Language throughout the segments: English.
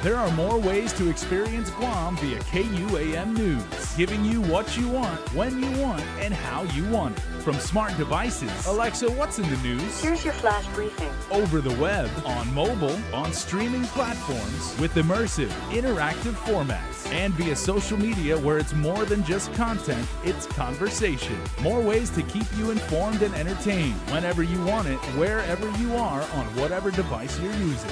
There are more ways to experience Guam via KUAM News, giving you what you want, when you want, and how you want it. From smart devices, Alexa, what's in the news? Here's your flash briefing. Over the web, on mobile, on streaming platforms, with immersive, interactive formats, and via social media where it's more than just content, it's conversation. More ways to keep you informed and entertained whenever you want it, wherever you are, on whatever device you're using.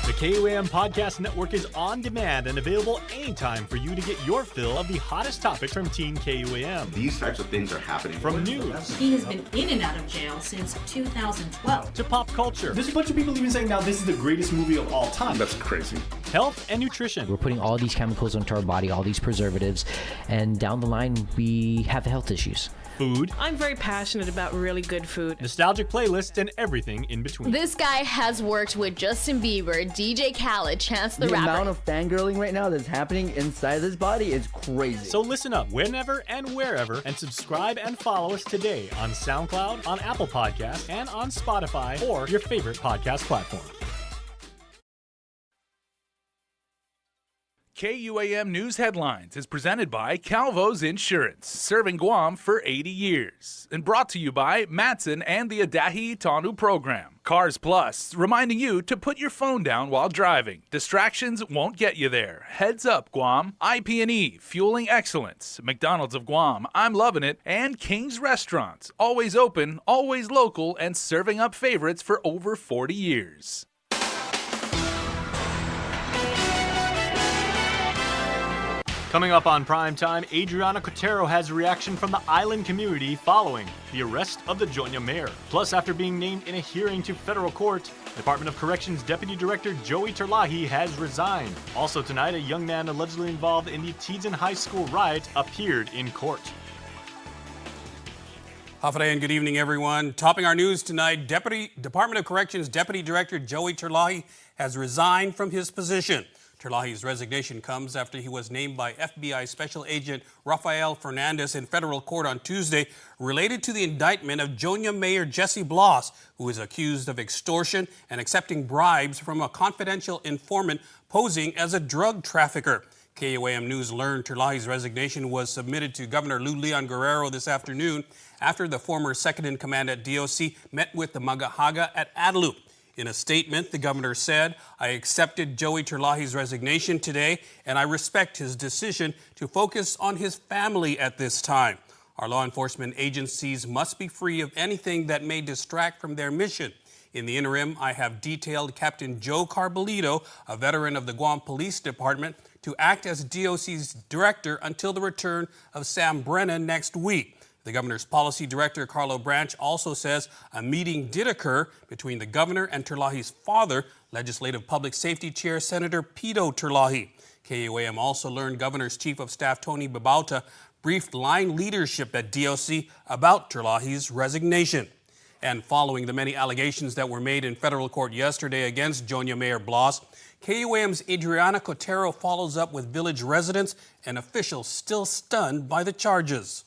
The KUAM Podcast Network is on demand and available anytime for you to get your fill of the hottest topics from Teen KUAM. These types of things are happening. From news. He has been in and out of jail since 2012. To pop culture. There's a bunch of people even saying now this is the greatest movie of all time. That's crazy. Health and nutrition. We're putting all these chemicals into our body, all these preservatives, and down the line we have health issues. Food. I'm very passionate about really good food. Nostalgic playlists and everything in between. This guy has worked with Justin Bieber, DJ Khaled, Chance the Rapper. The amount of fangirling right now that's happening inside this body is crazy. So listen up whenever and wherever, and subscribe and follow us today on SoundCloud, on Apple Podcasts, and on Spotify or your favorite podcast platform. KUAM News Headlines is presented by Calvo's Insurance, serving Guam for 80 years. And brought to you by Matson and the Adahi Tanu program. Cars Plus, reminding you to put your phone down while driving. Distractions won't get you there. Heads up, Guam. IP&E, fueling excellence. McDonald's of Guam, I'm loving it. And King's Restaurants, always open, always local, and serving up favorites for over 40 years. Coming up on Primetime, Adriana Cotero has a reaction from the island community following the arrest of the Jonya mayor. Plus, after being named in a hearing to federal court, Department of Corrections Deputy Director Joey Terlahi has resigned. Also tonight, a young man allegedly involved in the Teadston High School riot appeared in court. Hafade and good evening, everyone. Topping our news tonight, Department of Corrections Deputy Director Joey Terlahi has resigned from his position. Terlahi's resignation comes after he was named by FBI Special Agent Rafael Fernandez in federal court on Tuesday related to the indictment of Jonya Mayor Jesse Bloss, who is accused of extortion and accepting bribes from a confidential informant posing as a drug trafficker. KUAM News learned Terlahi's resignation was submitted to Governor Lou Leon Guerrero this afternoon after the former second-in-command at DOC met with the Magahaga at Adelup. In a statement, the governor said, "I accepted Joey Terlahi's resignation today, and I respect his decision to focus on his family at this time. Our law enforcement agencies must be free of anything that may distract from their mission. In the interim, I have detailed Captain Joe Carbolito, a veteran of the Guam Police Department, to act as DOC's director until the return of Sam Brennan next week." The governor's policy director, Carlo Branch, also says a meeting did occur between the governor and Terlahi's father, Legislative Public Safety Chair Senator Pito Terlahi. KUAM also learned Governor's Chief of Staff Tony Babauta briefed line leadership at DOC about Terlahi's resignation. And following the many allegations that were made in federal court yesterday against Jonya Mayor Bloss, KUAM's Adriana Cotero follows up with village residents and officials still stunned by the charges.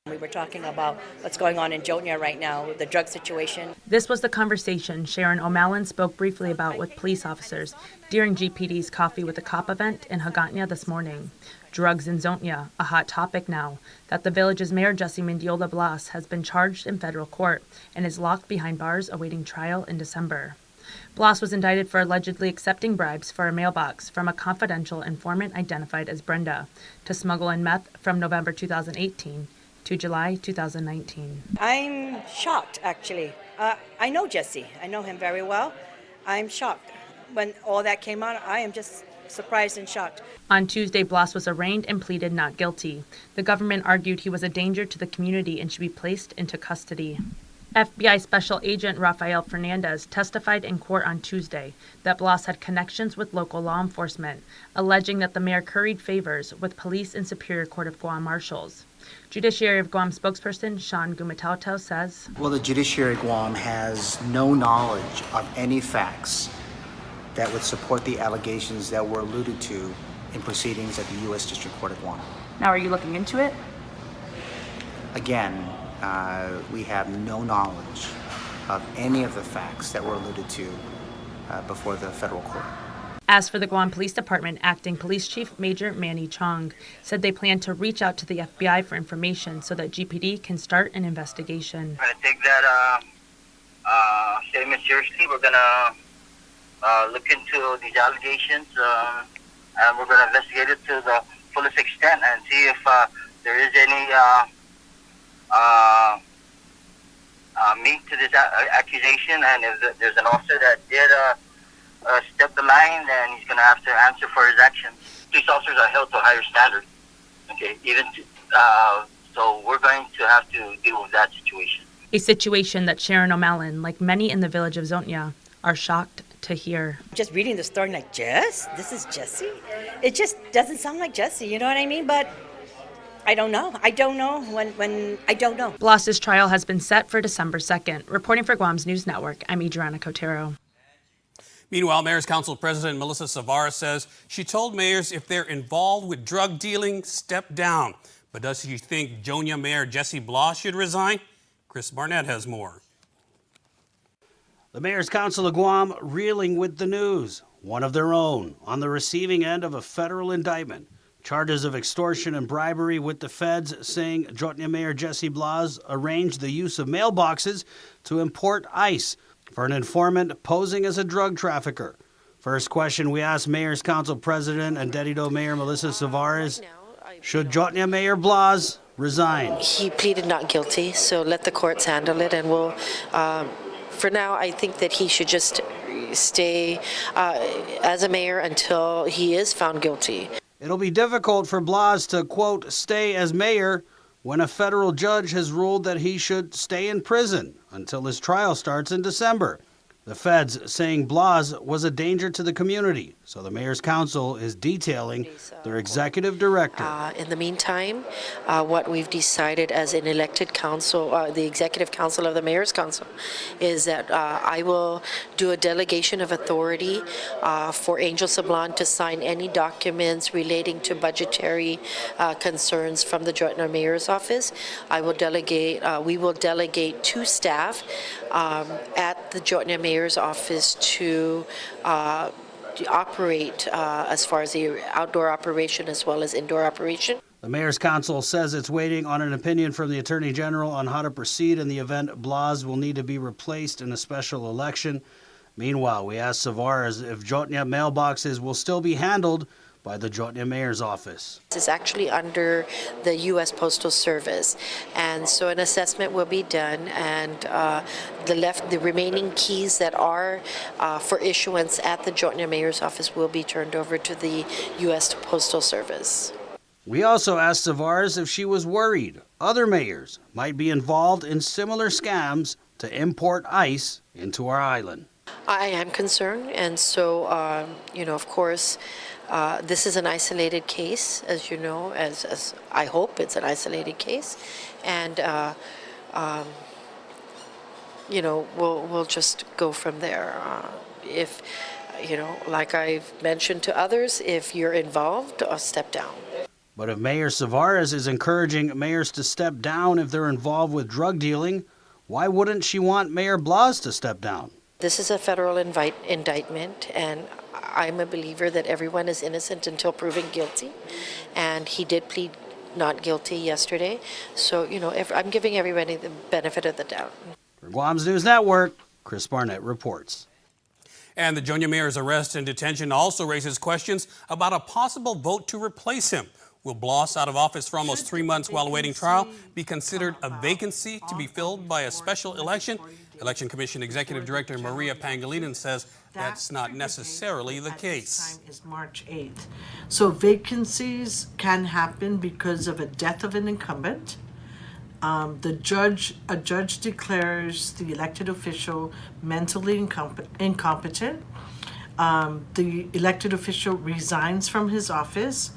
We were talking about what's going on in Jonya right now, the drug situation. This was the conversation Sharon O'Malley spoke briefly about with police officers during GPD's Coffee with a Cop event in Hagåtña this morning. Drugs in Jonya, a hot topic now, that the village's mayor Jesse Mendiola Blas has been charged in federal court and is locked behind bars awaiting trial in December. Blas was indicted for allegedly accepting bribes for a mailbox from a confidential informant identified as Brenda to smuggle in meth from November 2018 to July 2019. I'm shocked, actually. I know Jesse. I know him very well. I'm shocked. When all that came out, I am just surprised and shocked. On Tuesday, Blas was arraigned and pleaded not guilty. The government argued he was a danger to the community and should be placed into custody. FBI Special Agent Rafael Fernandez testified in court on Tuesday that Blas had connections with local law enforcement, alleging that the mayor curried favors with police and Superior Court of Guam marshals. Judiciary of Guam spokesperson Sean Gumatauto says, "Well, the Judiciary of Guam has no knowledge of any facts that would support the allegations that were alluded to in proceedings at the U.S. District Court of Guam." Now, are you looking into it? Again, we have no knowledge of any of the facts that were alluded to before the federal court. As for the Guam Police Department, Acting Police Chief Major Manny Chong said they plan to reach out to the FBI for information so that GPD can start an investigation. We're going to take that statement seriously. We're going to look into these allegations, and we're going to investigate it to the fullest extent and see if there is any meat to this accusation, and if there's an officer that did step the line, then he's going to have to answer for his actions. Police officers are held to a higher standard, okay? So we're going to have to deal with that situation. A situation that Sharon O'Malley, like many in the village of Zonja, are shocked to hear. Just reading the story like, Jess? This is Jesse? It just doesn't sound like Jesse, you know what I mean? But I don't know. I don't know when I don't know. Blas's trial has been set for December 2nd. Reporting for Guam's News Network, I'm Adriana Cotero. Meanwhile, Mayor's Council President Melissa Savara says she told mayors if they're involved with drug dealing, step down. But does she think Jonia Mayor Jesse Blas should resign? Chris Barnett has more. The Mayor's Council of Guam reeling with the news. One of their own on the receiving end of a federal indictment. Charges of extortion and bribery with the feds saying Jonia Mayor Jesse Blas arranged the use of mailboxes to import ice for an informant posing as a drug trafficker. First question we asked Mayor's Council President and Dedido Mayor Melissa Savara is, should Jonia Mayor Blas resign? He pleaded not guilty, so let the courts handle it, and we'll, for now, I think that he should just stay as a mayor until he is found guilty. It'll be difficult for Blas to, quote, stay as mayor when a federal judge has ruled that he should stay in prison until his trial starts in December. The feds saying Blas was a danger to the community, so the Mayor's Council is detailing their executive director. In the meantime, what we've decided as an elected council, the executive council of the Mayor's Council, is that I will do a delegation of authority for Angel Sablan to sign any documents relating to budgetary concerns from the Joint Mayor's office. I will delegate, we will delegate two staff at the Joint Mayor's office to operate as far as the outdoor operation as well as indoor operation. The Mayor's Council says it's waiting on an opinion from the Attorney General on how to proceed in the event Blas will need to be replaced in a special election. Meanwhile, we asked Savara if Jonia mailboxes will still be handled by the Jonia Mayor's office. This is actually under the U.S. Postal Service, and so an assessment will be done, and the remaining keys that are for issuance at the Jonia Mayor's office will be turned over to the U.S. Postal Service. We also asked Savara if she was worried other mayors might be involved in similar scams to import ice into our island. I am concerned, and so, of course, this is an isolated case, as you know, as I hope it's an isolated case, and we'll just go from there. If like I've mentioned to others, if you're involved, step down. But if Mayor Savara is encouraging mayors to step down if they're involved with drug dealing, why wouldn't she want Mayor Blas to step down? This is a federal indictment, and I'm a believer that everyone is innocent until proven guilty, and he did plead not guilty yesterday. So, I'm giving everybody the benefit of the doubt. For Guam's News Network, Chris Barnett reports. And the Jonia Mayor's arrest and detention also raises questions about a possible vote to replace him. Will Blas, out of office for almost 3 months while awaiting trial, be considered a vacancy to be filled by a special election? Election Commission Executive Director Maria Pangilinan says that's not necessarily the case. Time is March 8th. So vacancies can happen because of a death of an incumbent. A judge declares the elected official mentally incompetent. The elected official resigns from his office,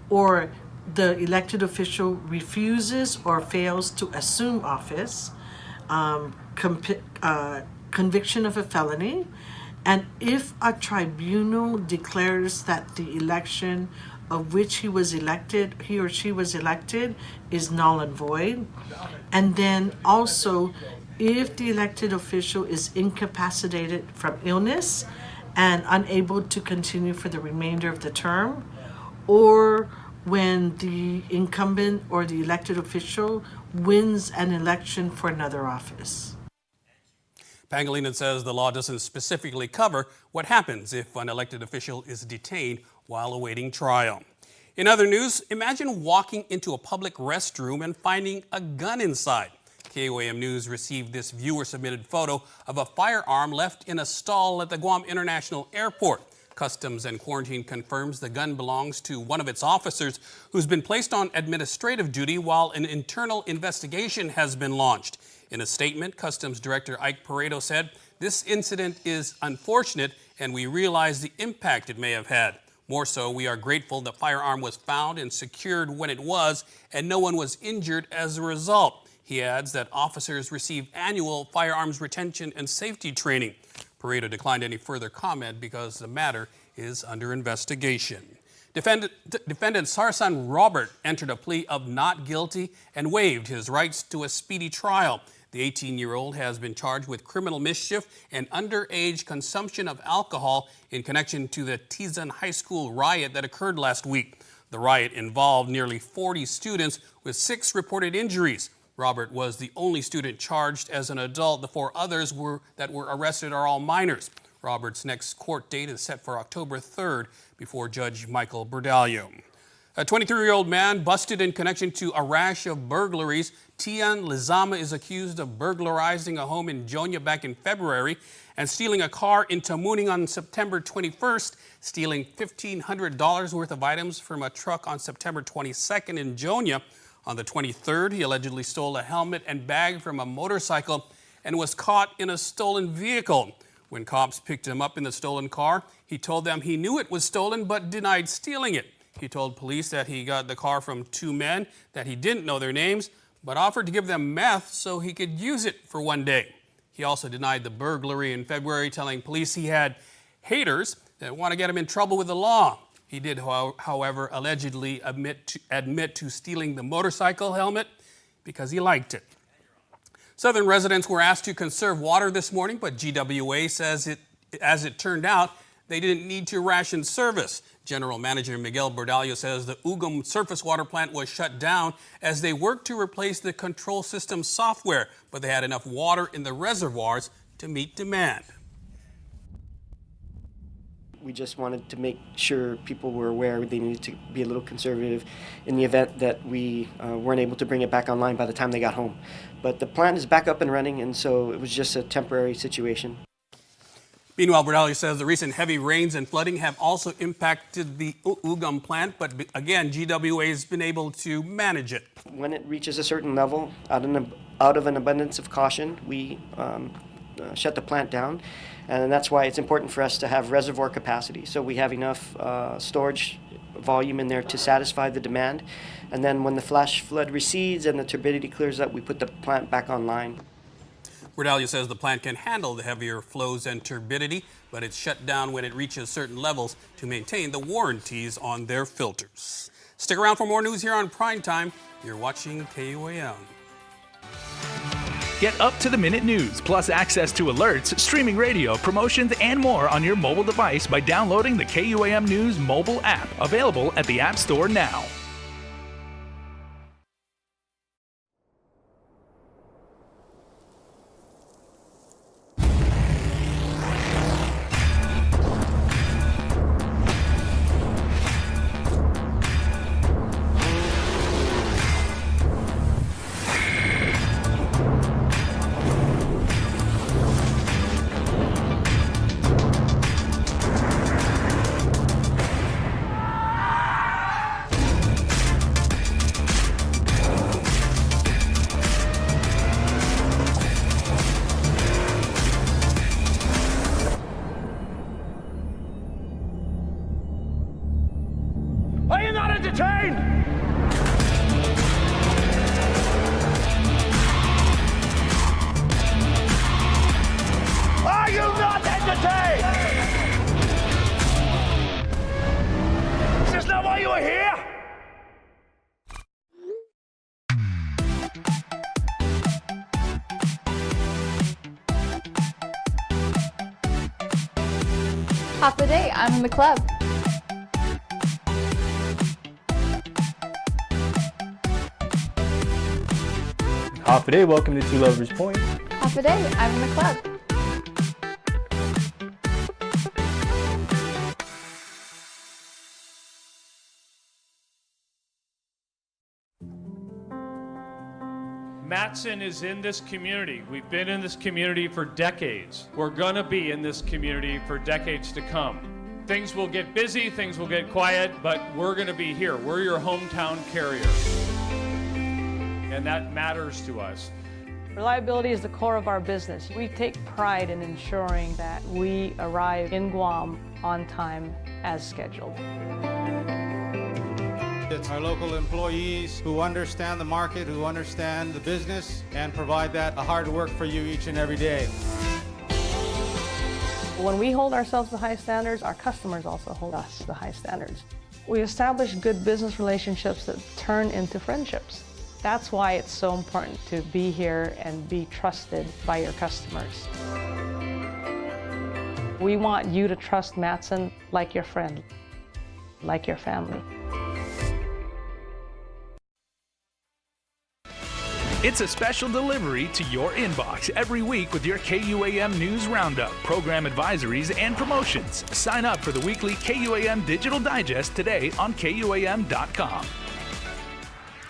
or the elected official refuses or fails to assume office, conviction of a felony, and if a tribunal declares that the election of which he or she was elected, is null and void, and then also if the elected official is incapacitated from illness and unable to continue for the remainder of the term, or when the incumbent or the elected official wins an election for another office. Pangilinan says the law doesn't specifically cover what happens if an elected official is detained while awaiting trial. In other news, imagine walking into a public restroom and finding a gun inside. KUAM News received this viewer-submitted photo of a firearm left in a stall at the Guam International Airport. Customs and Quarantine confirms the gun belongs to one of its officers who's been placed on administrative duty while an internal investigation has been launched. In a statement, Customs Director Ike Pareto said, "This incident is unfortunate and we realize the impact it may have had. More so, we are grateful the firearm was found and secured when it was and no one was injured as a result." He adds that officers receive annual firearms retention and safety training. Pareto declined any further comment because the matter is under investigation. Defendant Sarsan Robert entered a plea of not guilty and waived his rights to a speedy trial. The 18-year-old has been charged with criminal mischief and underage consumption of alcohol in connection to the Tizan High School riot that occurred last week. The riot involved nearly 40 students with 6 reported injuries. Robert was the only student charged as an adult. The 4 others that were arrested are all minors. Robert's next court date is set for October 3rd before Judge Michael Bordallo. A 23-year-old man busted in connection to a rash of burglaries. Tian Lizama is accused of burglarizing a home in Jonia back in February and stealing a car in Tamuning on September 21st, stealing $1,500 worth of items from a truck on September 22nd in Jonia. On the 23rd, he allegedly stole a helmet and bag from a motorcycle and was caught in a stolen vehicle. When cops picked him up in the stolen car, he told them he knew it was stolen but denied stealing it. He told police that he got the car from 2 men, that he didn't know their names, but offered to give them meth so he could use it for one day. He also denied the burglary in February, telling police he had haters that want to get him in trouble with the law. He did, however, allegedly admit to stealing the motorcycle helmet because he liked it. Southern residents were asked to conserve water this morning, but GWA says as it turned out, they didn't need to ration service. General Manager Miguel Bordallo says the Ugam surface water plant was shut down as they worked to replace the control system software, but they had enough water in the reservoirs to meet demand. We just wanted to make sure people were aware they needed to be a little conservative in the event that we weren't able to bring it back online by the time they got home. But the plant is back up and running, and so it was just a temporary situation. Meanwhile, Bordallo says the recent heavy rains and flooding have also impacted the Ugam plant, but again, GWA has been able to manage it. When it reaches a certain level, out of an abundance of caution, we shut the plant down. And that's why it's important for us to have reservoir capacity. So we have enough storage volume in there to satisfy the demand. And then when the flash flood recedes and the turbidity clears up, we put the plant back online. Bordallo says the plant can handle the heavier flows and turbidity, but it's shut down when it reaches certain levels to maintain the warranties on their filters. Stick around for more news here on Primetime. You're watching KUAM. Get up-to-the-minute news, plus access to alerts, streaming radio, promotions, and more on your mobile device by downloading the KUAM News mobile app, available at the App Store now. Are you not entertained? Are you not entertained? Is this not why you are here? Half a day, I'm in the club. Half a day, welcome to Two Lovers Point. Half a day, I'm in the club. Matson is in this community. We've been in this community for decades. We're gonna be in this community for decades to come. Things will get busy, things will get quiet, but we're gonna be here. We're your hometown carrier. And that matters to us. Reliability is the core of our business. We take pride in ensuring that we arrive in Guam on time as scheduled. It's our local employees who understand the market, who understand the business, and provide that hard work for you each and every day. When we hold ourselves to high standards, our customers also hold us to high standards. We establish good business relationships that turn into friendships. That's why it's so important to be here and be trusted by your customers. We want you to trust Matson like your friend, like your family. It's a special delivery to your inbox every week with your KUAM News Roundup, program advisories, and promotions. Sign up for the weekly KUAM Digital Digest today on KUAM.com.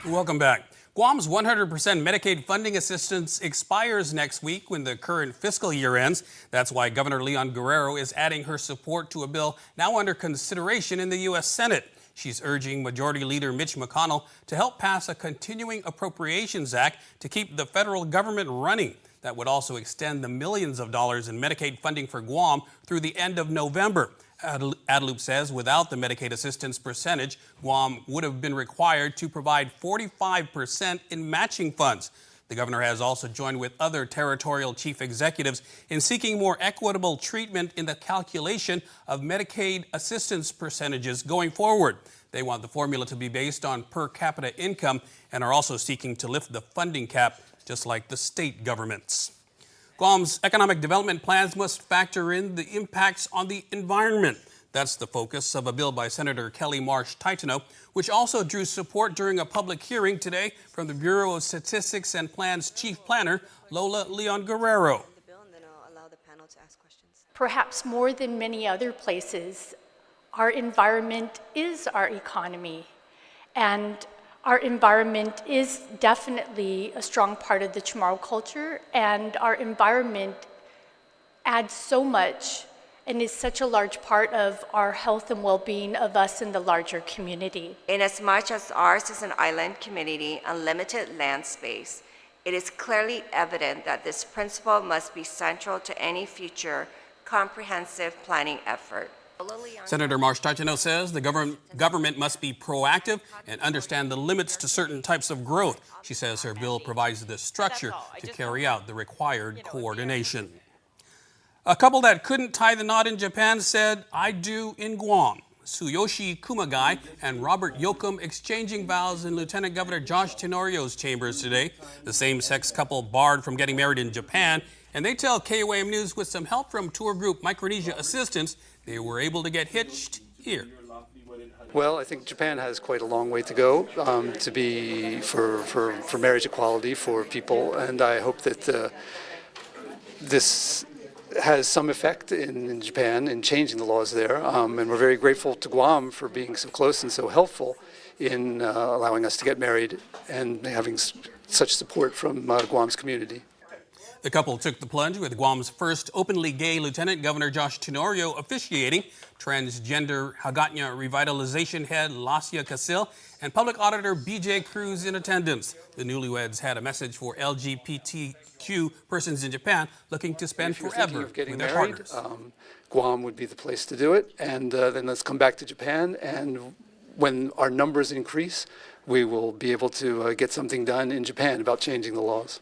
Welcome back. Guam's 100% Medicaid funding assistance expires next week when the current fiscal year ends. That's why Governor Leon Guerrero is adding her support to a bill now under consideration in the U.S. Senate. She's urging Majority Leader Mitch McConnell to help pass a Continuing Appropriations Act to keep the federal government running. That would also extend the millions of dollars in Medicaid funding for Guam through the end of November. Adelup says without the Medicaid assistance percentage, Guam would have been required to provide 45% in matching funds. The governor has also joined with other territorial chief executives in seeking more equitable treatment in the calculation of Medicaid assistance percentages going forward. They want the formula to be based on per capita income and are also seeking to lift the funding cap, just like the state governments. Guam's economic development plans must factor in the impacts on the environment. That's the focus of a bill by Senator Kelly Marsh Titano, which also drew support during a public hearing today from the Bureau of Statistics and Plans Chief Planner, Lola Leon Guerrero. Perhaps more than many other places, our environment is our economy. And our environment is definitely a strong part of the Chamorro culture, and our environment adds so much and is such a large part of our health and well-being of us in the larger community. Inasmuch as ours is an island community and limited land space, it is clearly evident that this principle must be central to any future comprehensive planning effort. Senator Marsh Titano says the government must be proactive and understand the limits to certain types of growth. She says her bill provides the structure to carry out the required coordination. A couple that couldn't tie the knot in Japan said, "I do" in Guam. Tsuyoshi Kumagai and Robert Yoakum exchanging vows in Lieutenant Governor Josh Tenorio's chambers today. The same-sex couple barred from getting married in Japan, and they tell KUAM News with some help from tour group Micronesia Assistance, they were able to get hitched here. Well, I think Japan has quite a long way to go to be for marriage equality for people, and I hope that this has some effect in Japan in changing the laws there, and we're very grateful to Guam for being so close and so helpful in allowing us to get married and having such support from Guam's community. The couple took the plunge with Guam's first openly gay Lieutenant Governor Josh Tenorio officiating, transgender Hagåtña revitalization head Lacia Casil, and public auditor BJ Cruz in attendance. The newlyweds had a message for LGBTQ persons in Japan looking to spend forever with their partners. Guam would be the place to do it, and then let's come back to Japan, and when our numbers increase, we will be able to get something done in Japan about changing the laws.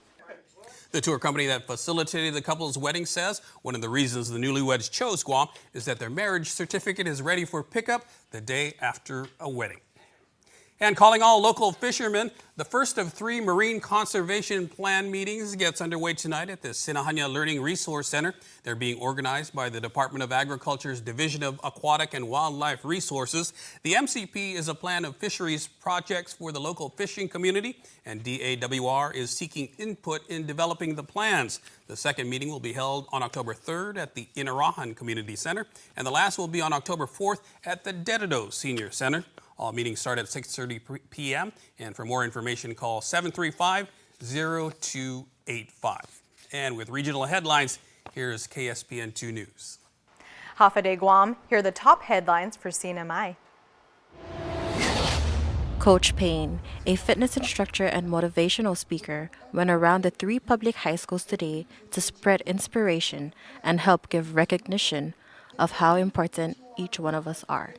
The tour company that facilitated the couple's wedding says one of the reasons the newlyweds chose Guam is that their marriage certificate is ready for pickup the day after a wedding. And calling all local fishermen, the first of 3 Marine Conservation Plan meetings gets underway tonight at the Sinahanya Learning Resource Center. They're being organized by the Department of Agriculture's Division of Aquatic and Wildlife Resources. The MCP is a plan of fisheries projects for the local fishing community, and DAWR is seeking input in developing the plans. The second meeting will be held on October 3rd at the Inarahan Community Center, and the last will be on October 4th at the Dedido Senior Center. All meetings start at 6:30 p.m. And for more information, call 735-0285. And with regional headlines, here's KSPN 2 News. Half a day Guam. Here are the top headlines for CNMI. Coach Payne, a fitness instructor and motivational speaker, went around the 3 public high schools today to spread inspiration and help give recognition of how important each one of us are.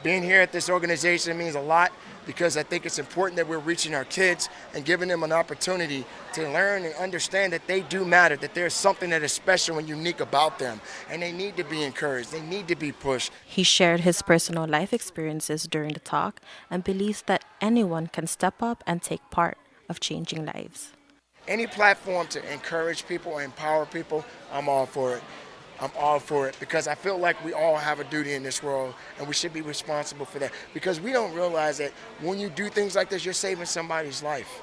Being here at this organization means a lot because I think it's important that we're reaching our kids and giving them an opportunity to learn and understand that they do matter, that there's something that is special and unique about them, and they need to be encouraged, they need to be pushed. He shared his personal life experiences during the talk and believes that anyone can step up and take part of changing lives. Any platform to encourage people, empower people, I'm all for it. I'm all for it because I feel like we all have a duty in this world and we should be responsible for that because we don't realize that when you do things like this, you're saving somebody's life.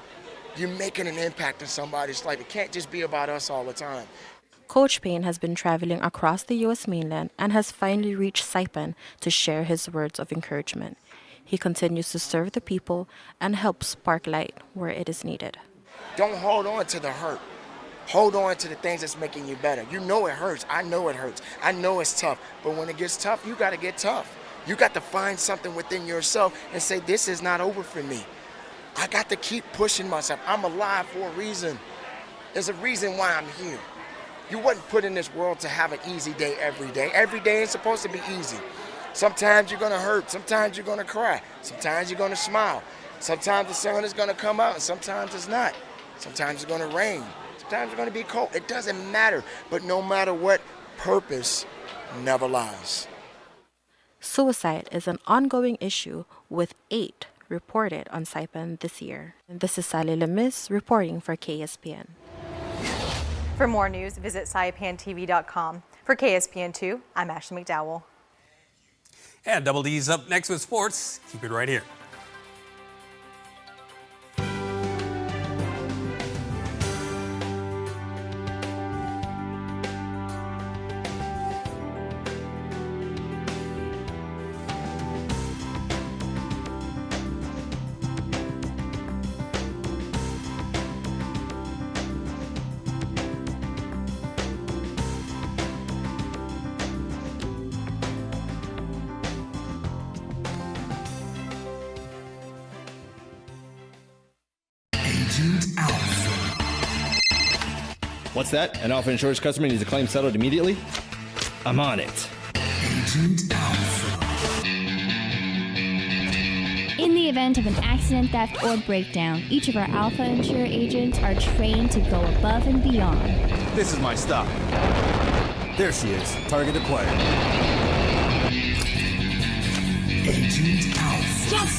You're making an impact in somebody's life. It can't just be about us all the time. Coach Payne has been traveling across the U.S. mainland and has finally reached Saipan to share his words of encouragement. He continues to serve the people and help spark light where it is needed. Don't hold on to the hurt. Hold on to the things that's making you better. You know it hurts. I know it hurts. I know it's tough. But when it gets tough, you got to get tough. You got to find something within yourself and say, this is not over for me. I got to keep pushing myself. I'm alive for a reason. There's a reason why I'm here. You wasn't put in this world to have an easy day every day. Every day ain't supposed to be easy. Sometimes you're going to hurt. Sometimes you're going to cry. Sometimes you're going to smile. Sometimes the sun is going to come out and sometimes it's not. Sometimes it's going to rain. Sometimes it's going to be cold. It doesn't matter. But no matter what, purpose never lies. Suicide is an ongoing issue with 8 reported on Saipan this year. And this is Sally Lemis reporting for KSPN. For more news, visit saipantv.com. For KSPN2, I'm Ashley McDowell. And Double D's up next with sports. Keep it right here. What's that? An Alpha Insurance customer needs a claim settled immediately? I'm on it. Agent Alpha. In the event of an accident, theft, or breakdown, each of our Alpha Insure agents are trained to go above and beyond. This is my stop. There she is. Target acquired. Agent Alpha. Yes!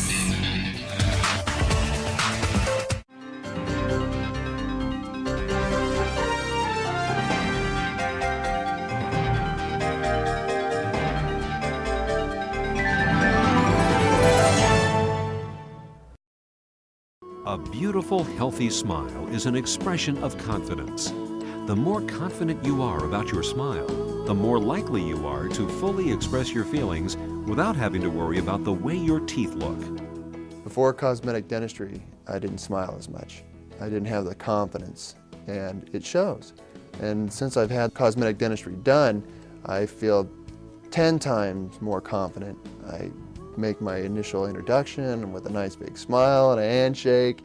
A beautiful, healthy smile is an expression of confidence. The more confident you are about your smile, the more likely you are to fully express your feelings without having to worry about the way your teeth look. Before cosmetic dentistry, I didn't smile as much. I didn't have the confidence, and it shows. And since I've had cosmetic dentistry done, I feel 10 times more confident. I make my initial introduction with a nice big smile and a handshake,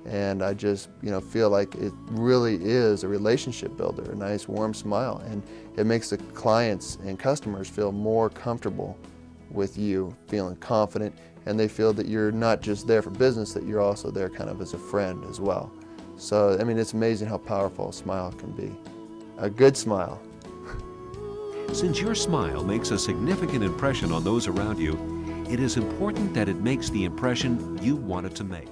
and I just feel like it really is a relationship builder, a nice warm smile, and it makes the clients and customers feel more comfortable with you, feeling confident, and they feel that you're not just there for business, that you're also there kind of as a friend as well. So I mean, it's amazing how powerful a smile can be. A good smile. Since your smile makes a significant impression on those around you, it is important that it makes the impression you want it to make.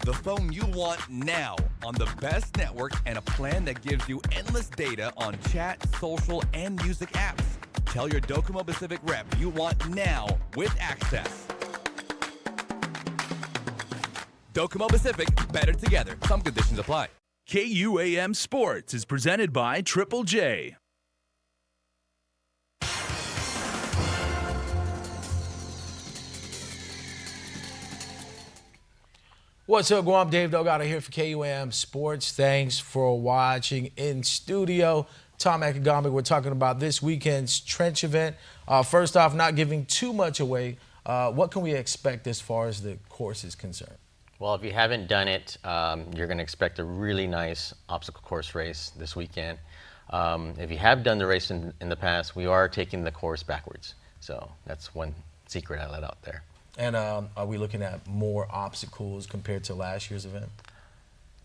The phone you want now on the best network and a plan that gives you endless data on chat, social, and music apps. Tell your Docomo Pacific rep you want now with access. Docomo Pacific, better together. Some conditions apply. KUAM Sports is presented by Triple J. What's up, Guam? Dave Delgado here for KUAM Sports. Thanks for watching in studio. Tom Akagami, we're talking about this weekend's trench event. First off, not giving too much away, what can we expect as far as the course is concerned? Well, if you haven't done it, you're going to expect a really nice obstacle course race this weekend. If you have done the race in the past, we are taking the course backwards. So that's one secret I let out there. And are we looking at more obstacles compared to last year's event?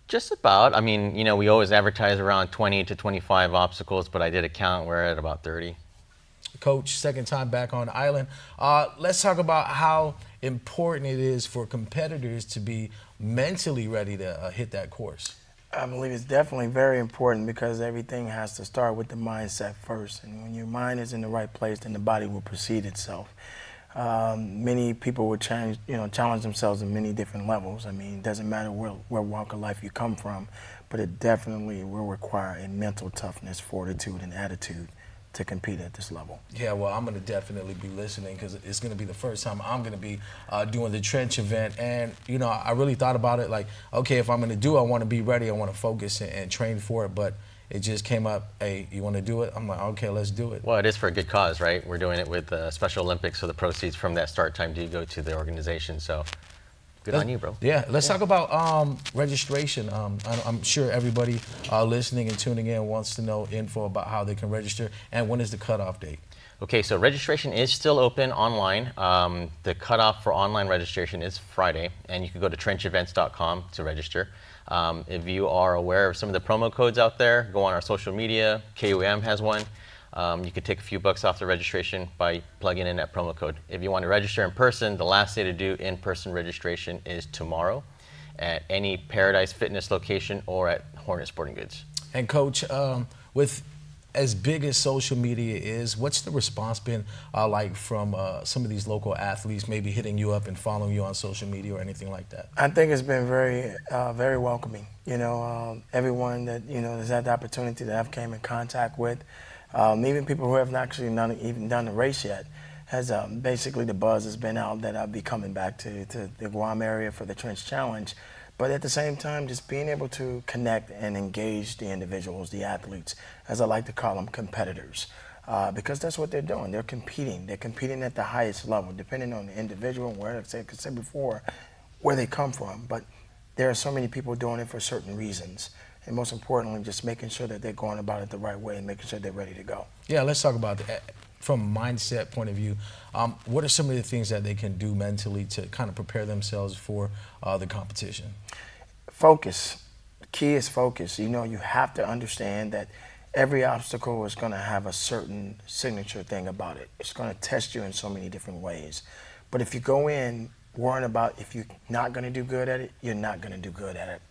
Just about. I mean, you know, we always advertise around 20 to 25 obstacles, but I did a count. We're at about 30. Coach, second time back on the island. Let's talk about how important it is for competitors to be mentally ready to hit that course. I believe it's definitely very important because everything has to start with the mindset first. And when your mind is in the right place, then the body will precede itself. Many people will challenge themselves in many different levels. I mean, it doesn't matter where walk of life you come from, but it definitely will require a mental toughness, fortitude, and attitude to compete at this level. Yeah, well, I'm going to definitely be listening because it's going to be the first time I'm going to be doing the trench event. And, you know, I really thought about it like, okay, if I'm going to do it, I want to be ready. I want to focus and train for it. But it just came up, hey, you want to do it? I'm like, okay, let's do it. Well, it is for a good cause, right? We're doing it with the Special Olympics, so the proceeds from that start time do go to the organization. So good on you, bro. Yeah, let's talk about registration. I'm sure everybody listening and tuning in wants to know info about how they can register and when is the cutoff date. Okay, so registration is still open online. The cutoff for online registration is Friday, and you can go to trenchevents.com to register. If you are aware of some of the promo codes out there, go on our social media. KUAM has one. You could take a few bucks off the registration by plugging in that promo code. If you want to register in person, the last day to do in-person registration is tomorrow at any Paradise Fitness location or at Hornet Sporting Goods. And Coach, with as big as social media is, what's the response been like from some of these local athletes maybe hitting you up and following you on social media or anything like that? I think it's been very, very welcoming. You know, everyone that, you know, has had the opportunity that I've came in contact with, even people who have actually not even done the race yet, has basically the buzz has been out that I'll be coming back to the Guam area for the Trench Challenge. But at the same time, just being able to connect and engage the individuals, the athletes, as I like to call them, competitors, because that's what they're doing. They're competing. They're competing at the highest level, depending on the individual, where, like I said before, where they come from. But there are so many people doing it for certain reasons. And most importantly, just making sure that they're going about it the right way and making sure they're ready to go. Yeah, let's talk about that. From a mindset point of view, what are some of the things that they can do mentally to kind of prepare themselves for the competition? Focus. The key is focus. You know, you have to understand that every obstacle is going to have a certain signature thing about it. It's going to test you in so many different ways. But if you go in worrying about if you're not going to do good at it, you're not going to do good at it.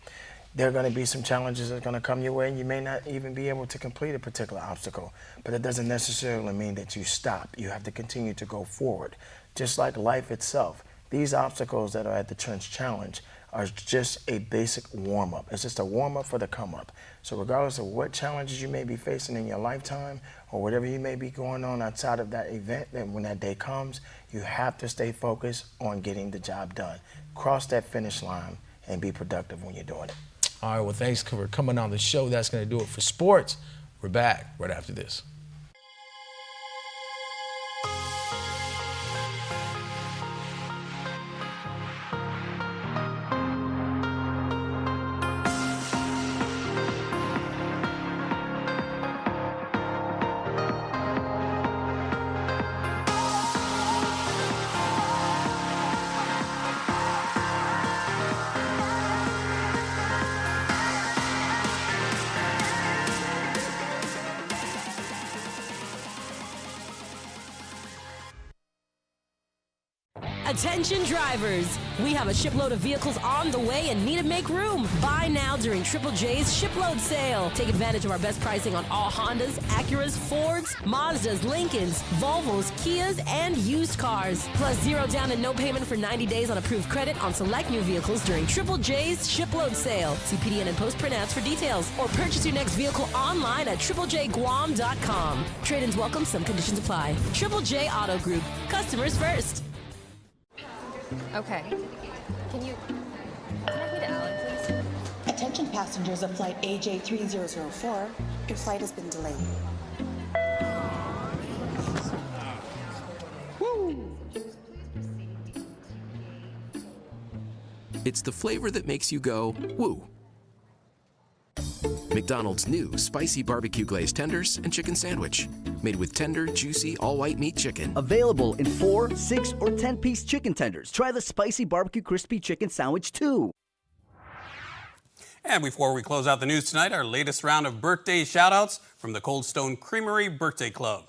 There are going to be some challenges that are going to come your way, and you may not even be able to complete a particular obstacle. But that doesn't necessarily mean that you stop. You have to continue to go forward. Just like life itself, these obstacles that are at the Trench Challenge are just a basic warm-up. It's just a warm-up for the come-up. So regardless of what challenges you may be facing in your lifetime or whatever you may be going on outside of that event, then when that day comes, you have to stay focused on getting the job done. Cross that finish line and be productive when you're doing it. All right, well, thanks for coming on the show. That's going to do it for sports. We're back right after this. Attention drivers, we have a shipload of vehicles on the way and need to make room. Buy now during Triple J's shipload sale. Take advantage of our best pricing on all Hondas, Acuras, Fords, Mazdas, Lincolns, Volvos, Kias, and used cars. Plus 0 down and no payment for 90 days on approved credit on select new vehicles during Triple J's shipload sale. See PDN and post-print ads for details or purchase your next vehicle online at triplejguam.com. Trade-ins welcome, some conditions apply. Triple J Auto Group, customers first. Okay. Can I be to Alan, please? Attention passengers of flight AJ3004, your flight has been delayed. It's the flavor that makes you go, woo. McDonald's new spicy barbecue glazed tenders and chicken sandwich. Made with tender, juicy, all-white meat chicken. Available in 4, 6, or 10-piece chicken tenders. Try the spicy barbecue crispy chicken sandwich too. And before we close out the news tonight, our latest round of birthday shout-outs from the Cold Stone Creamery Birthday Club.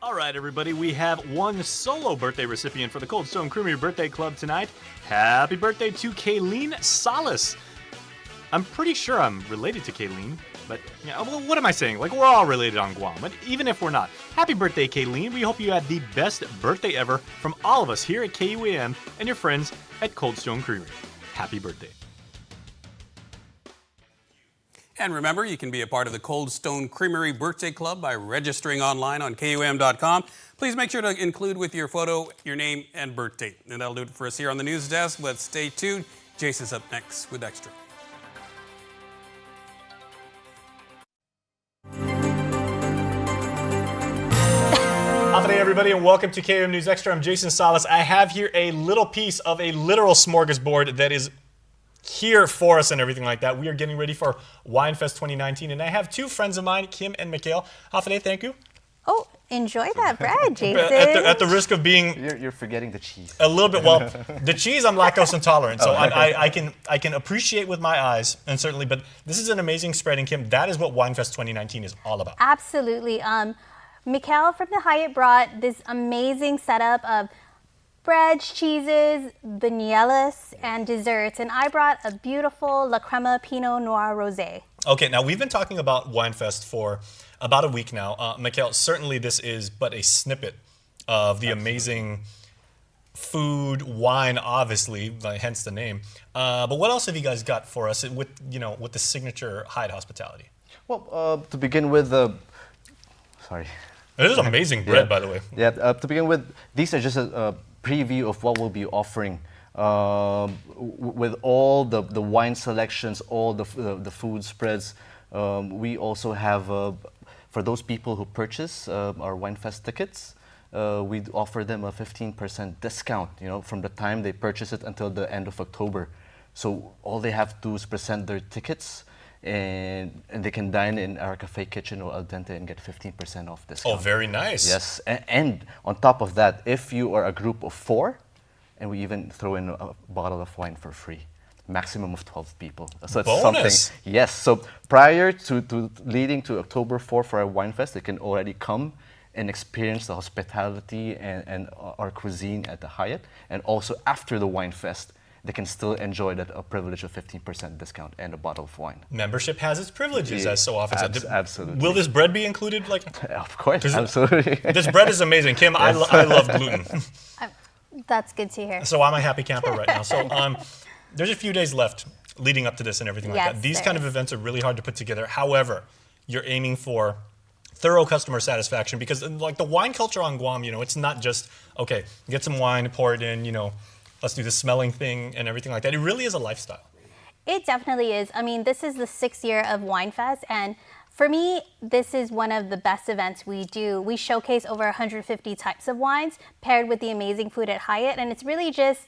All right, everybody, we have one solo birthday recipient for the Cold Stone Creamery Birthday Club tonight. Happy birthday to Kayleen Salas. I'm pretty sure I'm related to Kayleen, but what am I saying? Like, we're all related on Guam, but even if we're not. Happy birthday, Kayleen. We hope you had the best birthday ever from all of us here at KUAM and your friends at Cold Stone Creamery. Happy birthday. And remember, you can be a part of the Cold Stone Creamery Birthday Club by registering online on KUAM.com. Please make sure to include with your photo your name and birth date. And that'll do it for us here on the news desk, but stay tuned. Jason's up next with Extra. Afternoon, everybody, and welcome to KUAM News Extra. I'm Jason Salas. I have here a little piece of a literal smorgasbord that is here for us and everything like that. We are getting ready for WineFest 2019, and I have two friends of mine, Kim and Mikhail. Hafene, thank you. Oh, enjoy that bread, Jason. At the risk of being... You're forgetting the cheese. A little bit. Well, the cheese, I'm lactose intolerant, so I can appreciate with my eyes, and certainly, but this is an amazing spread, and Kim, that is what WineFest 2019 is all about. Absolutely. Mikhail from the Hyatt brought this amazing setup of breads, cheeses, vignellas, and desserts. And I brought a beautiful La Crema Pinot Noir Rosé. Okay, now we've been talking about WineFest for about a week now. Mikhail, certainly this is but a snippet of the amazing food, wine, obviously, hence the name. But what else have you guys got for us with the signature Hyatt hospitality? Well, to begin with, sorry. It is amazing bread, by the way. Yeah, to begin with, these are just a preview of what we'll be offering with all the wine selections, all the food spreads. We also have, for those people who purchase our WineFest tickets, we offer them a 15% discount, from the time they purchase it until the end of October. So all they have to do is present their tickets, and they can dine in our cafe kitchen or al dente and get 15% off discount. Oh, very nice. Yes, and on top of that, if you are a group of 4, and we even throw in a bottle of wine for free, maximum of 12 people. So it's bonus. Something. Yes. So prior to leading to October 4 for our WineFest, they can already come and experience the hospitality and our cuisine at the Hyatt, and also after the WineFest, they can still enjoy that privilege of 15% discount and a bottle of wine. Membership has its privileges, as so often said. Absolutely. Will this bread be included? Of course, absolutely. This bread is amazing. Kim, yes. I love gluten. That's good to hear. So I'm a happy camper right now. So there's a few days left leading up to this and everything like that. These kind of events are really hard to put together. However, you're aiming for thorough customer satisfaction, because like the wine culture on Guam, it's not just, okay, get some wine, pour it in, let's do the smelling thing and everything like that. It really is a lifestyle. It definitely is. I mean, this is the 6th year of WineFest, and for me, this is one of the best events we do. We showcase over 150 types of wines paired with the amazing food at Hyatt, and it's really just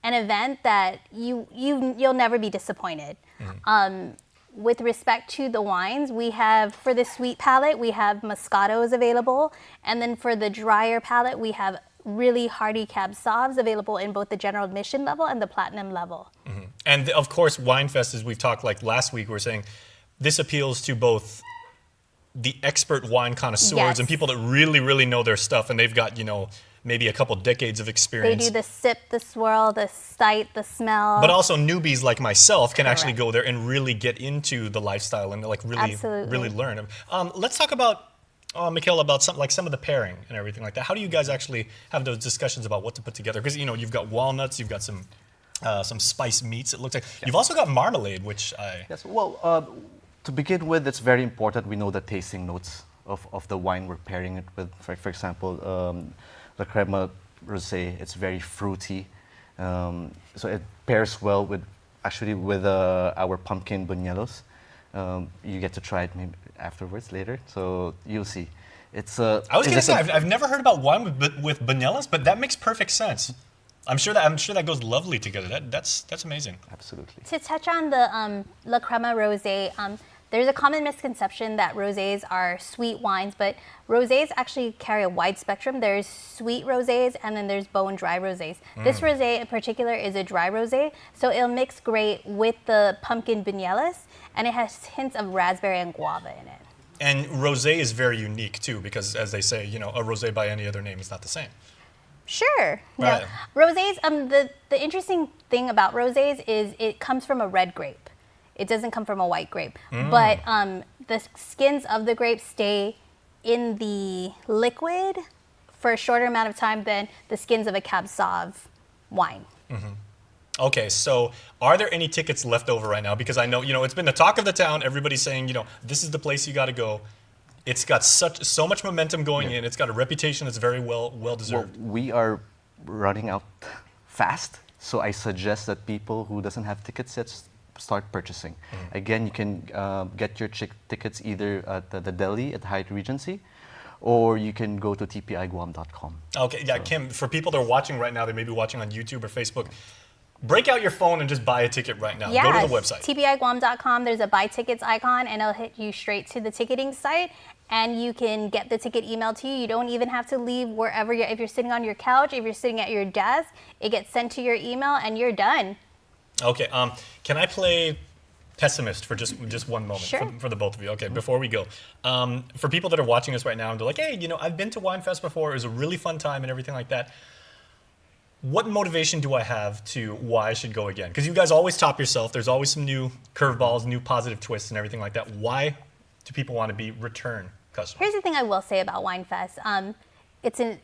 an event that you'll never be disappointed. Mm-hmm. With respect to the wines, we have, for the sweet palate, we have Moscatos available, and then for the drier palate, we have really hearty Cab Sauves available in both the general admission level and the platinum level. Mm-hmm. And of course, WineFest, as we've talked like last week, we're saying this appeals to both the expert wine connoisseurs and people that really, really know their stuff, and they've got, maybe a couple decades of They experience. do the sip, the swirl, the sight, the smell. But also newbies like myself can actually go there and really get into the lifestyle and like really learn. Let's talk about, Mikhail, about some of the pairing and everything like that. How do you guys actually have those discussions about what to put together? Because you've got walnuts, you've got some spiced meats. It looks like you've also got marmalade, which I To begin with, it's very important we know the tasting notes of the wine we're pairing it with. For example, La Crema Rosé, it's very fruity. So it pairs well with our pumpkin buñuelos. You get to try it maybe afterwards, later. So you'll see. I was going to say, I've never heard about wine with buñuelos, but that makes perfect sense. I'm sure that goes lovely together. That's amazing. Absolutely. To touch on the La Crema Rosé, there's a common misconception that rosés are sweet wines, but rosés actually carry a wide spectrum. There's sweet rosés and then there's bone dry rosés. This rosé in particular is a dry rosé, so it'll mix great with the pumpkin buñuelos, and it has hints of raspberry and guava in it. And rosé is very unique too, because as they say, a rosé by any other name is not the same. Sure. Right. No. Rosés, the interesting thing about rosés is it comes from a red grape. It doesn't come from a white grape. But the skins of the grapes stay in the liquid for a shorter amount of time than the skins of a Cab Sauv wine. Okay, so are there any tickets left over right now? Because I know, it's been the talk of the town. Everybody's saying, this is the place you got to go. It's got so much momentum going in. It's got a reputation that's very well deserved. Well, we are running out fast, so I suggest that people who doesn't have tickets yet start purchasing. Again, you can get your tickets either at the deli at Hyatt Regency, or you can go to tpiguam.com. Okay, yeah, Kim, for people that are watching right now, they may be watching on YouTube or Facebook, break out your phone and just buy a ticket right now. Yes. Go to the website. tpiguam.com, there's a buy tickets icon, and it'll hit you straight to the ticketing site, and you can get the ticket emailed to you. You don't even have to leave wherever if you're sitting on your couch, if you're sitting at your desk, it gets sent to your email, and you're done. Okay, can I play pessimist for just one moment? Sure. For the both of you? Okay, before we go. For people that are watching us right now and they're like, hey, I've been to Winefest before, it was a really fun time and everything like that. What motivation do I have to why I should go again? Because you guys always top yourself. There's always some new curveballs, new positive twists and everything like that. Why do people want to be return customers? Here's the thing I will say about Winefest.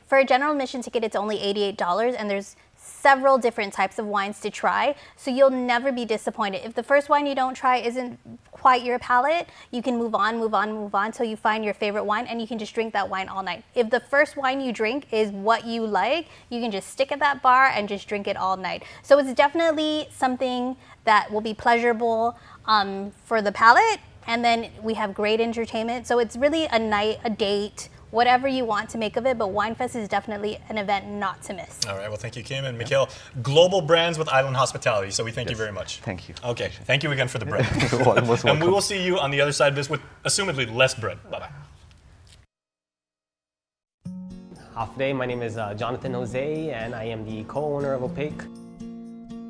For a general admission ticket, it's only $88, and there's several different types of wines to try, so you'll never be disappointed. If the first wine you don't try isn't quite your palate, you can move on until you find your favorite wine, and you can just drink that wine all night. If the first wine you drink is what you like, you can just stick at that bar and just drink it all night. So it's definitely something that will be pleasurable for the palate, and then we have great entertainment. So it's really a night, a date, whatever you want to make of it, but Winefest is definitely an event not to miss. All right, well, thank you, Kim and Mikhail. Global brands with island hospitality, so we thank you very much. Thank you. Okay, thank you again for the bread. And we will see you on the other side of this with, assumedly, less bread. Bye-bye. Off day, my name is Jonathan Jose, and I am the co-owner of Opaque.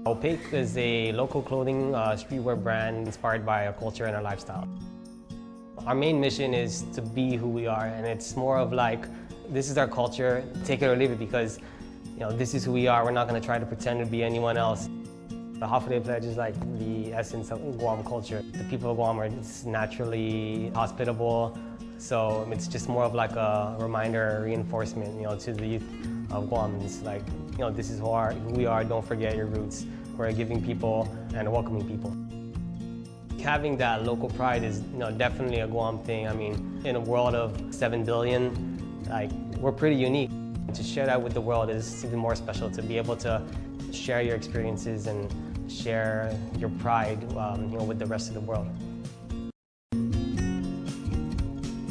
Opaque is a local clothing streetwear brand inspired by our culture and our lifestyle. Our main mission is to be who we are, and it's more of like, this is our culture, take it or leave it, because this is who we are. We're not going to try to pretend to be anyone else. The Hafude Pledge is like the essence of Guam culture. The people of Guam are just naturally hospitable, so it's just more of like a reminder, reinforcement, to the youth of Guam. It's like, this is who we are. Don't forget your roots. We're a giving people and a welcoming people. Having that local pride is definitely a Guam thing. I mean, in a world of 7 billion, we're pretty unique. To share that with the world is even more special, to be able to share your experiences and share your pride with the rest of the world.